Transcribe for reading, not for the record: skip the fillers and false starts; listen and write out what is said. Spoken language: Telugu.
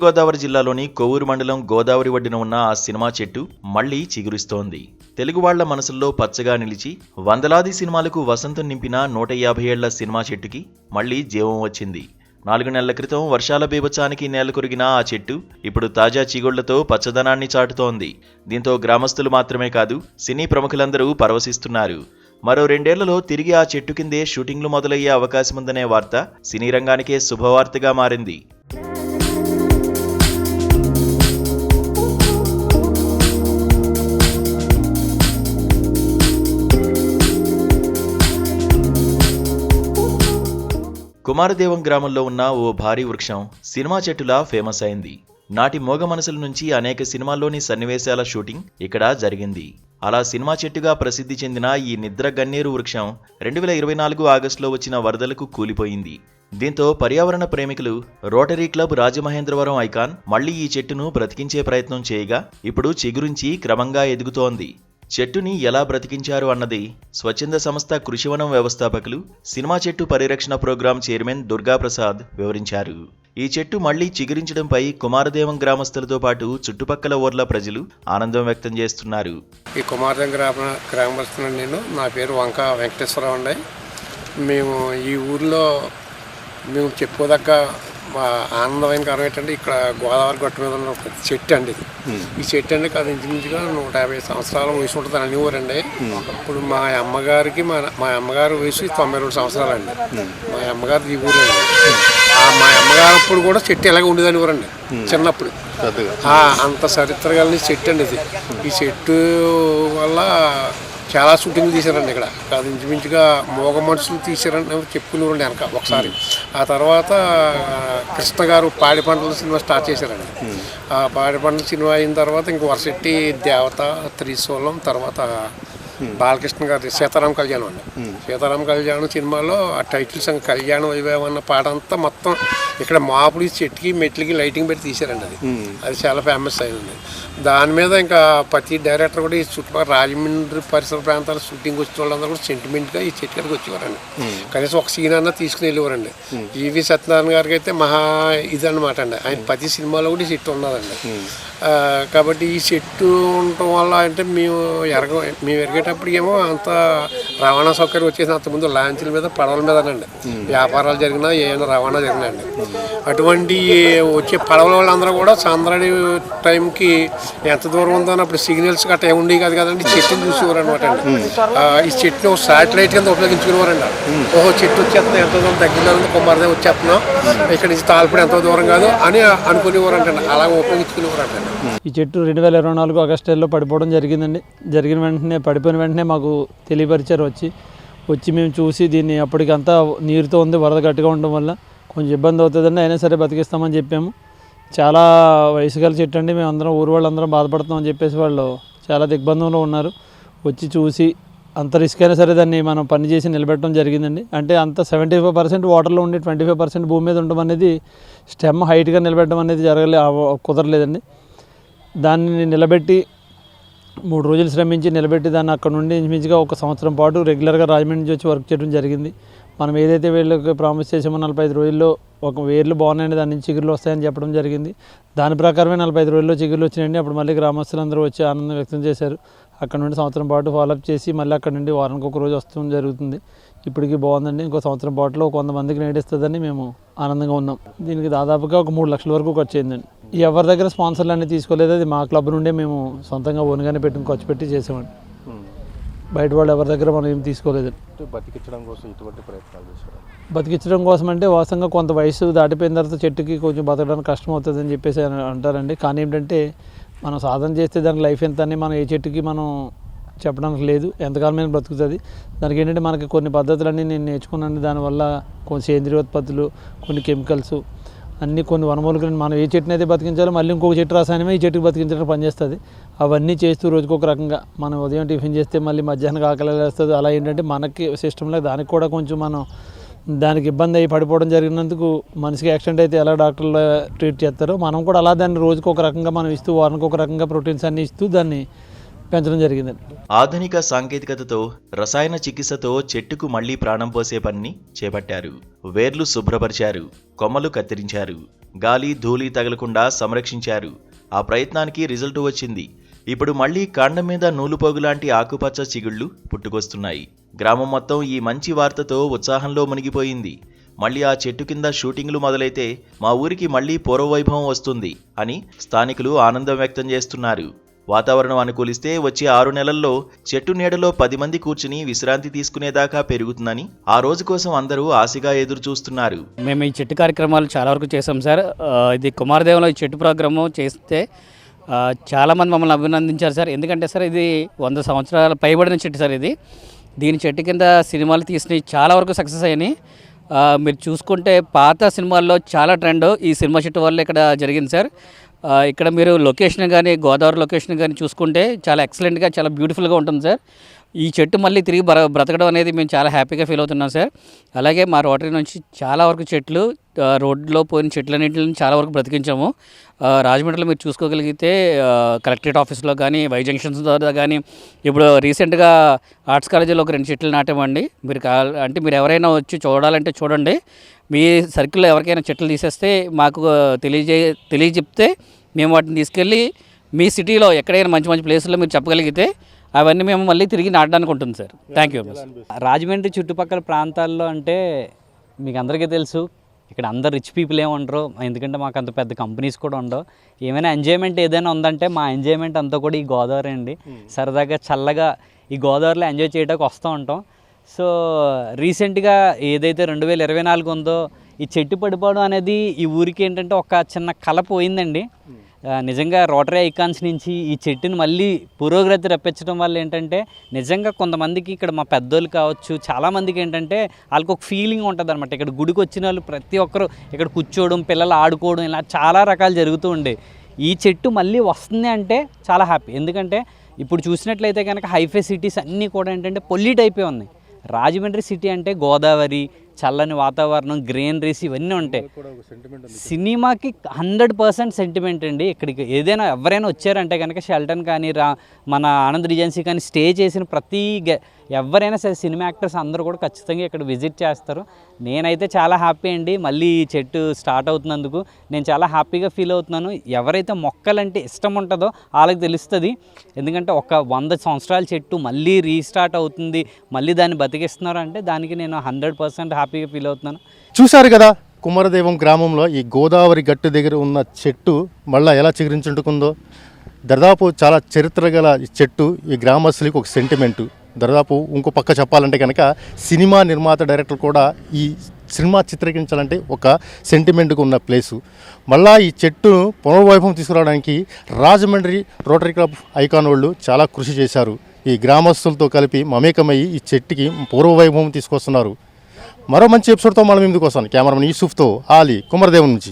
తూర్పుగోదావరి జిల్లాలోని కొవ్వూరు మండలం గోదావరి ఒడ్డున ఉన్న ఆ సినిమా చెట్టు మళ్లీ చిగురిస్తోంది. తెలుగు వాళ్ల మనసుల్లో పచ్చగా నిలిచి వందలాది సినిమాలకు వసంతం నింపిన 150 ఏళ్ల సినిమా చెట్టుకి మళ్లీ జీవం వచ్చింది. 4 నెలల క్రితం వర్షాల బీభత్సానికి నేలకొరిగిన ఆ చెట్టు ఇప్పుడు తాజా చిగుళ్లతో పచ్చదనాన్ని చాటుతోంది. దీంతో గ్రామస్తులు మాత్రమే కాదు, సినీ ప్రముఖులందరూ పరవశిస్తున్నారు. మరో 2 ఏళ్లలో తిరిగి ఆ చెట్టు కిందే షూటింగ్లు మొదలయ్యే అవకాశముందనే వార్త సినీ రంగానికే శుభవార్తగా మారింది. కుమారదేవం గ్రామంలో ఉన్న ఓ భారీ వృక్షం సినిమా చెట్టులా ఫేమస్ అయింది. నాటి మోగ మనసుల నుంచి అనేక సినిమాల్లోని సన్నివేశాల షూటింగ్ ఇక్కడ జరిగింది. అలా సినిమా చెట్టుగా ప్రసిద్ధి చెందిన ఈ నిద్ర గన్నేరు వృక్షం 2024 ఆగస్టులో వచ్చిన వరదలకు కూలిపోయింది. దీంతో పర్యావరణ ప్రేమికులు రోటరీ క్లబ్ రాజమహేంద్రవరం ఐకాన్ మళ్లీ ఈ చెట్టును బ్రతికించే ప్రయత్నం చేయగా ఇప్పుడు చిగురించి క్రమంగా ఎదుగుతోంది. చెట్టుని ఎలా బ్రతికించారు అన్నది స్వచ్ఛంద సంస్థ కృషివనం వ్యవస్థాపకులు, సినిమా చెట్టు పరిరక్షణ ప్రోగ్రాం చైర్మన్ దుర్గాప్రసాద్ వివరించారు. ఈ చెట్టు మళ్లీ చిగురించడంపై కుమారదేవం గ్రామస్తులతో పాటు చుట్టుపక్కల ఊర్ల ప్రజలు ఆనందం వ్యక్తం చేస్తున్నారు. ఈ కుమారదేవం గ్రామస్తున్న నేను, నా పేరు వంక వెంకటేశ్వరరావు అండి. మేము ఈ ఊర్లో మేము చెప్పుకోదగ్గ మా ఆనందమైన కారణం ఏంటంటే ఇక్కడ గోదావరి గట్టు మీద ఉన్న ఒక చెట్టు అండి ఇది. ఈ చెట్టు అండి అది ఇంచుమించుగా 150 సంవత్సరాల వయసు ఉంటుంది అని ఊరండి. ఇప్పుడు మా అమ్మగారికి మా అమ్మగారి వయసు 92 సంవత్సరాలు అండి. మా అమ్మగారు ఈ ఊరండి. మా అమ్మగారు అప్పుడు కూడా చెట్టు ఎలాగ ఉండేదని ఊరండి చిన్నప్పుడు. అంత చరిత్ర కలిగిన చెట్టు అండి ఇది. ఈ చెట్టు వల్ల చాలా షూటింగ్లు తీశారండి ఇక్కడ. అది ఇంచుమించుగా మోగ మనుషులు తీశారని చెప్పుకునేవారండి వెనక ఒకసారి. ఆ తర్వాత కృష్ణ గారు పాడి పంటల సినిమా స్టార్ట్ చేశారండి. ఆ పాడి పంటల సినిమా అయిన తర్వాత ఇంక వరసెట్టి దేవత, త్రిశూలం, తర్వాత బాలకృష్ణ గారి సీతారామ కళ్యాణం అండి. సీతారామ కళ్యాణం సినిమాలో ఆ టైటిల్ సాంగ్ కళ్యాణ వైభవం అన్న పాట అంతా మొత్తం ఇక్కడ మాపుడి చెట్టుకి మెట్లకి లైటింగ్ పెట్టి తీశారండి. అది చాలా ఫేమస్ అయింది. దాని మీద ఇంకా ప్రతి డైరెక్టర్ కూడా ఈ చుట్టుపక్కల రాజమండ్రి పరిసర ప్రాంతాల షూటింగ్ వచ్చిన వాళ్ళందరూ కూడా సెంటిమెంట్గా ఈ చెట్టు గారికి వచ్చేవారండి. కనీసం ఒక సీన్ అన్నా తీసుకుని వెళ్ళేవారండి. ఈవి సత్యనారాయణ గారికి అయితే మహా ఇదన్నమాట అండి. ఆయన ప్రతి సినిమాలో కూడా ఈ చెట్టు ఉన్నదండి. కాబట్టి ఈ చెట్టు ఉండటం వల్ల అంటే మేము ఎరిగేటప్పటికి ఏమో అంత రవాణా సౌకర్యం వచ్చేసి అంతకుముందు లాంచీల మీద, పడవల మీదనండి వ్యాపారాలు జరిగినా ఏమైనా రవాణా జరిగినాయండి. అటువంటి వచ్చే పడవల వాళ్ళందరూ కూడా చంద్రడి టైంకి ఎంత దూరం ఉందో అప్పుడు సిగ్నల్స్ గట్రా ఏముండేవి కాదు కదండి. చెట్టుని చూసేవారు అనమాట అండి. ఈ చెట్టుని ఒక శాటిలైట్ కింద ఉపయోగించుకునేవారండి. ఓహో చెట్టు వచ్చేస్తున్నాం, ఎంతో దూరం దగ్గరలో ఉంది, కుమారదేవి వచ్చేస్తున్నాం, ఇక్కడి నుంచి తాల్పడి ఎంతో దూరం కాదు అని అనుకునేవారు అంటండి. అలా ఉపయోగించుకునేవారు అంటండి. ఈ చెట్టు 2024 ఆగస్టులో పడిపోవడం జరిగిందండి. జరిగిన వెంటనే పడిపోయిన వెంటనే మాకు తెలియపరిచారు. వచ్చి మేము చూసి దీన్ని అప్పటికంతా నీరుతో ఉంది, వరద గట్టిగా ఉండడం వల్ల కొంచెం ఇబ్బంది అవుతుందండి, అయినా సరే బతికిస్తామని చెప్పాము. చాలా వయసు గల చెట్టు అండి. మేము అందరం ఊరు వాళ్ళందరం బాధపడుతున్నామని చెప్పేసి వాళ్ళు చాలా దిగ్బంధంలో ఉన్నారు. వచ్చి చూసి అంత రిస్క్ అయినా సరే దాన్ని మనం పని చేసి నిలబెట్టడం జరిగిందండి. అంటే అంత 75% వాటర్లో ఉండి 25% భూమి మీద ఉండడం అనేది, స్టెమ్ హైట్గా నిలబెట్టడం అనేది కుదరలేదండి. దాన్ని నిలబెట్టి 3 రోజులు శ్రమించి నిలబెట్టి దాన్ని అక్కడ నుండి ఇంచుమించుగా 1 సంవత్సరం పాటు రెగ్యులర్గా రాజమండ్రి నుంచి వచ్చి వర్క్ చేయడం జరిగింది. మనం ఏదైతే వీళ్ళకి ప్రామిస్ చేసామో 45 రోజుల్లో ఒక వేర్లు బాగున్నాయండి, దాని నుంచి చిగురులు వస్తాయని చెప్పడం జరిగింది. దాని ప్రకారమే 45 రోజుల్లో చిగురులు వచ్చినాయండి. అప్పుడు మళ్ళీ గ్రామస్తులందరూ వచ్చి ఆనందం వ్యక్తం చేశారు. అక్కడ నుండి సంవత్సరం పాటు ఫాలోఅప్ చేసి మళ్ళీ అక్కడ నుండి వారానికి 1 రోజు వస్తూ జరుగుతుంది. ఇప్పటికీ బాగుందండి. ఇంకో సంవత్సరం పాటులో 100 మందికి నేడిస్తుందని మేము ఆనందంగా ఉన్నాం. దీనికి దాదాపుగా ఒక 3 లక్షల వరకు ఖర్చు అయిందండి. ఎవరి దగ్గర స్పాన్సర్లు అనేది తీసుకోలేదు. అది మా క్లబ్ నుండే మేము సొంతంగా ఓన్గానే ఖర్చు పెట్టి చేసామండి. బయట వాళ్ళు ఎవరి దగ్గర మనం ఏం తీసుకోలేదు. బతికించడం కోసం ఇటువంటి ప్రయత్నాలు చేశారు. బతికించడం కోసం అంటే వాస్తవంగా కొంత వయసు దాటిపోయిన తర్వాత చెట్టుకి కొంచెం బతకడానికి కష్టం అవుతుందని చెప్పేసి అంటారండి. కానీ ఏంటంటే మనం సాధన చేస్తే దానికి లైఫ్ ఎంత అని మనం ఏ చెట్టుకి మనం చెప్పడానికి లేదు. ఎంతకాలమైన బ్రతుకుతుంది. దానికి ఏంటంటే మనకి కొన్ని పద్ధతులన్నీ నేను నేర్చుకున్నాను. దానివల్ల కొన్ని సేంద్రియ ఉత్పత్తులు, కొన్ని కెమికల్స్, అన్నీ కొన్ని వనమూలికలు మనం ఏ చెట్టుని అయితే బతికించాలో మళ్ళీ ఇంకొక చెట్టు రసాయనమే ఈ చెట్టుకి బతికించడానికి పనిచేస్తుంది. అవన్నీ చేస్తూ రోజుకొక రకంగా మనం ఉదయం టిఫిన్ చేస్తే మళ్ళీ మధ్యాహ్నం ఆకలి వేస్తుంది. అలా ఏంటంటే మనకి సిస్టంలో దానికి కూడా కొంచెం మనం దానికి ఇబ్బంది అయ్యి పడిపోవడం జరిగినందుకు మనిషికి యాక్సిడెంట్ అయితే ఎలా డాక్టర్లు ట్రీట్ చేస్తారో మనం కూడా అలా దాన్ని రోజుకొక రకంగా మనం ఇస్తూ, వారానికి ఒక రకంగా ప్రోటీన్స్ అన్నీ ఇస్తూ దాన్ని పెంచడం జరిగిందండి. ఆధునిక సాంకేతికతతో రసాయన చికిత్సతో చెట్టుకు మళ్లీ ప్రాణం పోసే పనిని చేపట్టారు. వేర్లు శుభ్రపరిచారు, కొమ్మలు కత్తిరించారు, గాలి ధూళి తగలకుండా సంరక్షించారు. ఆ ప్రయత్నానికి రిజల్ట్ వచ్చింది. ఇప్పుడు మళ్లీ కాండం మీద నూలుపోగులాంటి ఆకుపచ్చ చిగుళ్లు పుట్టుకొస్తున్నాయి. గ్రామం మొత్తం ఈ మంచి వార్తతో ఉత్సాహంలో మునిగిపోయింది. మళ్లీ ఆ చెట్టు కింద షూటింగ్లు మొదలైతే మా ఊరికి మళ్లీ పూర్వవైభవం వస్తుంది అని స్థానికులు ఆనందం వ్యక్తం చేస్తున్నారు. వాతావరణం అనుకూలిస్తే వచ్చే 6 నెలల్లో చెట్టు నీడలో 10 మంది కూర్చుని విశ్రాంతి తీసుకునేదాకా పెరుగుతుందని ఆ రోజు కోసం అందరూ ఆశగా ఎదురు చూస్తున్నారు. మేము ఈ చెట్టు కార్యక్రమాలు చాలా వరకు చేసాం సార్. ఇది కుమారదేవంలో ఈ చెట్టు ప్రోగ్రాము చేస్తే చాలామంది మమ్మల్ని అభినందించారు సార్. ఎందుకంటే సార్ ఇది 100 సంవత్సరాల పైబడిన చెట్టు సార్. దీని చెట్టు కింద సినిమాలు తీసినవి చాలా వరకు సక్సెస్ అయ్యాయి. మీరు చూసుకుంటే పాత సినిమాల్లో చాలా ట్రెండ్ ఈ సినిమా చెట్టు వల్ల ఇక్కడ జరిగింది సార్. ఇక్కడ మీరు లొకేషన్ కానీ గోదావరి లొకేషన్ కానీ చూసుకుంటే చాలా ఎక్సలెంట్గా చాలా బ్యూటిఫుల్గా ఉంటుంది సార్. ఈ చెట్టు మళ్ళీ తిరిగి బ్రతకడం అనేది మేము చాలా హ్యాపీగా ఫీల్ అవుతున్నాం సార్. అలాగే మా రోటరీ నుంచి చాలా వరకు చెట్లు రోడ్లో పోయిన చెట్లన్నింటిని చాలా వరకు బ్రతికించాము. రాజమండ్రిలో మీరు చూసుకోగలిగితే కలెక్టరేట్ ఆఫీస్లో కానీ వై జంక్షన్స్ ద్వారా కానీ ఇప్పుడు రీసెంట్గా ఆర్ట్స్ కాలేజీలో ఒక 2 చెట్లు నాటామండి. మీరు ఎవరైనా వచ్చి చూడాలంటే చూడండి. మీ సర్కిల్లో ఎవరికైనా చెట్లు తీసేస్తే మాకు తెలియజెప్తే మేము వాటిని తీసుకెళ్ళి మీ సిటీలో ఎక్కడైనా మంచి మంచి ప్లేసుల్లో మీరు చెప్పగలిగితే అవన్నీ మేము మళ్ళీ తిరిగి నాటడానికి ఉంటుంది సార్. Thank you. రాజమండ్రి చుట్టుపక్కల ప్రాంతాల్లో అంటే మీకు అందరికీ తెలుసు, ఇక్కడ అందరు రిచ్ పీపుల్ ఏమి ఉండరు. ఎందుకంటే మాకు అంత పెద్ద కంపెనీస్ కూడా ఉండవు. ఏమైనా ఎంజాయ్మెంట్ ఏదైనా ఉందంటే మా ఎంజాయ్మెంట్ అంతా కూడా ఈ గోదావరి అండి. సరదాగా చల్లగా ఈ గోదావరిలో ఎంజాయ్ చేయడానికి వస్తూ ఉంటాం. సో రీసెంట్గా ఏదైతే 2024 ఉందో ఈ చెట్టు పడిపోవడం అనేది ఈ ఊరికి ఏంటంటే ఒక చిన్న కల పోయిందండి. నిజంగా రోటరీ ఐకాన్స్ నుంచి ఈ చెట్టుని మళ్ళీ పురోగతి రప్పించడం వల్ల ఏంటంటే నిజంగా కొంతమందికి ఇక్కడ మా పెద్దోళ్ళు కావచ్చు చాలామందికి ఏంటంటే వాళ్ళకి ఒక ఫీలింగ్ ఉంటుంది అనమాట. ఇక్కడ గుడికి వచ్చిన వాళ్ళు ప్రతి ఒక్కరు ఇక్కడ కూర్చోవడం, పిల్లలు ఆడుకోవడం, ఇలా చాలా రకాలు జరుగుతూ ఉండే. ఈ చెట్టు మళ్ళీ వస్తుంది అంటే చాలా హ్యాపీ. ఎందుకంటే ఇప్పుడు చూసినట్లయితే కనుక హైఫై సిటీస్ అన్నీ కూడా ఏంటంటే పొల్యూట్ అయిపోయి ఉన్నాయి. రాజమండ్రి సిటీ అంటే గోదావరి, చల్లని వాతావరణం, గ్రీనరీస్ ఇవన్నీ ఉంటాయి. సినిమాకి 100% సెంటిమెంట్ అండి. ఇక్కడికి ఏదైనా ఎవరైనా వచ్చారంటే కనుక షెల్టన్ కానీ మన ఆనంద్ రిజెన్సీ కానీ స్టే చేసిన ప్రతి ఎవరైనా సరే సినిమా యాక్టర్స్ అందరూ కూడా ఖచ్చితంగా ఇక్కడ విజిట్ చేస్తారు. నేనైతే చాలా హ్యాపీ అండి. మళ్ళీ ఈ చెట్టు స్టార్ట్ అవుతున్నందుకు నేను చాలా హ్యాపీగా ఫీల్ అవుతున్నాను. ఎవరైతే మొక్కలంటే ఇష్టం ఉంటుందో వాళ్ళకి తెలుస్తుంది. ఎందుకంటే ఒక 100 సంవత్సరాల చెట్టు మళ్ళీ రీస్టార్ట్ అవుతుంది, మళ్ళీ దాన్ని బతికిస్తున్నారు అంటే దానికి నేను 100% హ్యాపీగా ఫీల్ అవుతున్నాను. చూశారు కదా కుమారదేవం గ్రామంలో ఈ గోదావరి గట్టు దగ్గర ఉన్న చెట్టు మళ్ళీ ఎలా చిగురించుకుందో. దాదాపు చాలా చరిత్ర గల ఈ చెట్టు ఈ గ్రామస్తులకి ఒక సెంటిమెంటు. దాదాపు ఇంకో పక్క చెప్పాలంటే కనుక సినిమా నిర్మాత డైరెక్టర్ కూడా ఈ సినిమా చిత్రీకరించాలంటే ఒక సెంటిమెంట్గా ఉన్న ప్లేసు. మళ్ళా ఈ చెట్టును పునర్వైభవం తీసుకురావడానికి రాజమండ్రి రోటరీ క్లబ్ ఐకాన్ వాళ్ళు చాలా కృషి చేశారు. ఈ గ్రామస్తులతో కలిపి మమేకమయ్యి ఈ చెట్టుకి పూర్వవైభవం తీసుకొస్తున్నారు. మరో మంచి ఎపిసోడ్తో మనం ముందుకు వస్తాను. కెమెరామెన్ యూసుఫ్తో ఆలీ, కుమారదేవం నుంచి.